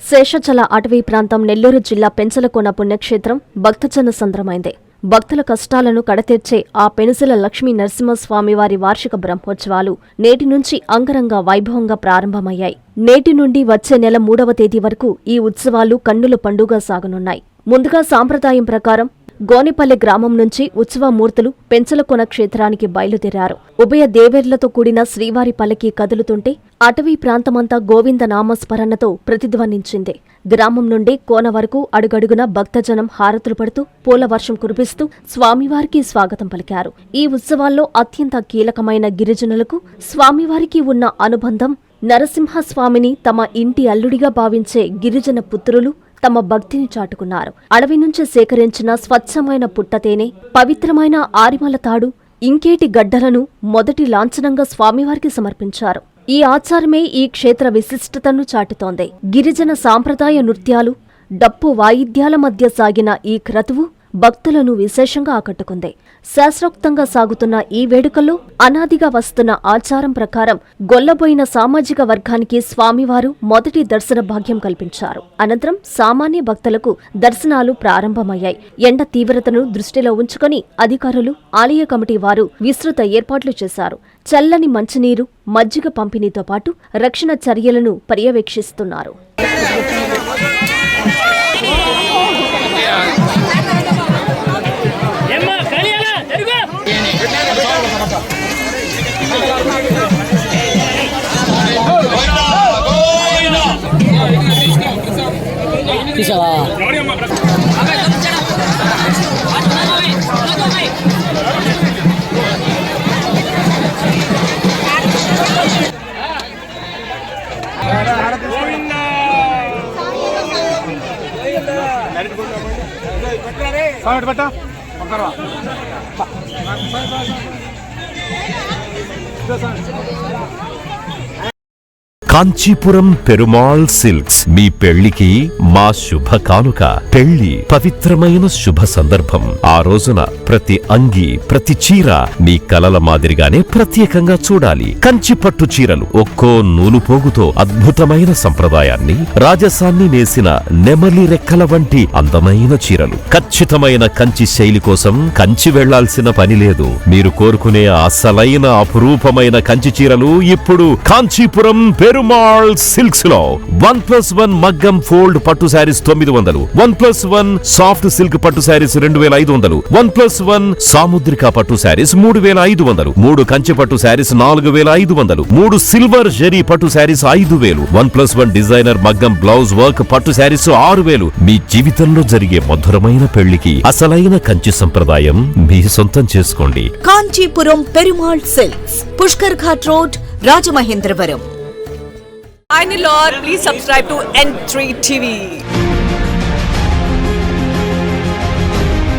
శేషాచల అటవీ ప్రాంతం నెల్లూరు జిల్లా పెంచలకోన పుణ్యక్షేత్రం భక్తజన సంద్రమైంది. భక్తుల కష్టాలను కడతీర్చే ఆ పెనుసిల లక్ష్మీ నరసింహస్వామివారి వార్షిక బ్రహ్మోత్సవాలు నేటి నుంచి అంగరంగ వైభవంగా ప్రారంభమయ్యాయి. నేటి నుండి వచ్చే నెల 3వ తేదీ వరకు ఈ ఉత్సవాలు కన్నుల పండుగ సాగనున్నాయి. ముందుగా సాంప్రదాయం ప్రకారం గోనిపల్లె గ్రామం నుంచి ఉత్సవమూర్తులు పెంచలకోన క్షేత్రానికి బయలుదేరారు. ఉభయ దేవేర్లతో కూడిన శ్రీవారి పల్లకి కదులుతుంటే అటవీ ప్రాంతమంతా గోవింద నామస్మరణతో ప్రతిధ్వనించింది. గ్రామం నుండి కోన వరకు అడుగడుగున భక్తజనం హారతులు పడుతూ పూల వర్షం కురిపిస్తూ స్వామివారికి స్వాగతం పలికారు. ఈ ఉత్సవాల్లో అత్యంత కీలకమైన గిరిజనులకు స్వామివారికి ఉన్న అనుబంధం, నరసింహస్వామిని తమ ఇంటి అల్లుడిగా భావించే గిరిజన పుత్రులు తమ భక్తిని చాటుకున్నారు. అడవి నుంచి సేకరించిన స్వచ్ఛమైన పుట్టతేనె, పవిత్రమైన ఆరిమల తాడు, ఇంకేటి గడ్డలను మొదటి లాంఛనంగా స్వామివారికి సమర్పించారు. ఈ ఆచారమే ఈ క్షేత్ర విశిష్టతను చాటుతోంది. గిరిజన సాంప్రదాయ నృత్యాలు, డప్పు వాయిద్యాల మధ్య సాగిన ఈ క్రతువు భక్తులను విశేషంగా ఆకట్టుకుంది. శాస్త్రోక్తంగా సాగుతున్న ఈ వేడుకల్లో అనాదిగా వస్తున్న ఆచారం ప్రకారం గొల్లబోయిన సామాజిక వర్గానికి స్వామివారు మొదటి దర్శన భాగ్యం కల్పించారు. అనంతరం సామాన్య భక్తులకు దర్శనాలు ప్రారంభమయ్యాయి. ఎండ తీవ్రతను దృష్టిలో ఉంచుకుని అధికారులు, ఆలయ కమిటీ వారు విస్తృత ఏర్పాట్లు చేశారు. చల్లని మంచినీరు, మజ్జిగ పంపిణీతో పాటు రక్షణ చర్యలను పర్యవేక్షిస్తున్నారు. కాంచీపురం పెరుమాళ్ సిల్క్స్ మీ పెళ్లికి మా శుభ కానుక. పెళ్లి పవిత్రమైన శుభ సందర్భం. ఆ రోజున ప్రతి అంగి, ప్రతి చీర మీ కలల మాదిరిగానే ప్రత్యేకంగా చూడాలి. కంచి పట్టు చీరలు ఒక్కో నూలు పోగుతో అద్భుతమైన సంప్రదాయాన్ని, రాజసాన్ని నేసిన నెమలి రెక్కల వంటి అందమైన చీరలు. ఖచ్చితమైన కంచి శైలి కోసం కంచి వెళ్లాల్సిన పని లేదు. మీరు కోరుకునే అసలైన అపురూపమైన కంచి చీరలు ఇప్పుడు కాంచీపురం పెరుమాళ్ సిల్క్స్ లో 1+1 మగ్గం ఫోల్డ్ పట్టు శారీస్ 900, 1+1 సాఫ్ట్ సిల్క్ పట్టు శారీస్ 2500, 1+1 సాముద్రిక పట్టు శారీస్ 3500, 3 కంచి పట్టు శారీస్ 4500, 3 సిల్వర్ జరీ పట్టు శారీస్ 5000, 1+1 డిజైనర్ మగ్గం బ్లౌజ్ వర్క్ పట్టు శారీస్ 6000. మీ జీవితంలో జరిగే మధురమైన పెళ్లికి అసలైన కంచి సంప్రదాయం మీ సొంతం చేసుకోండి. Kanchipuram Perumal silks, Pushkar ghat road, Rajamahendravaram. Finally, Lord, please subscribe to N3 TV.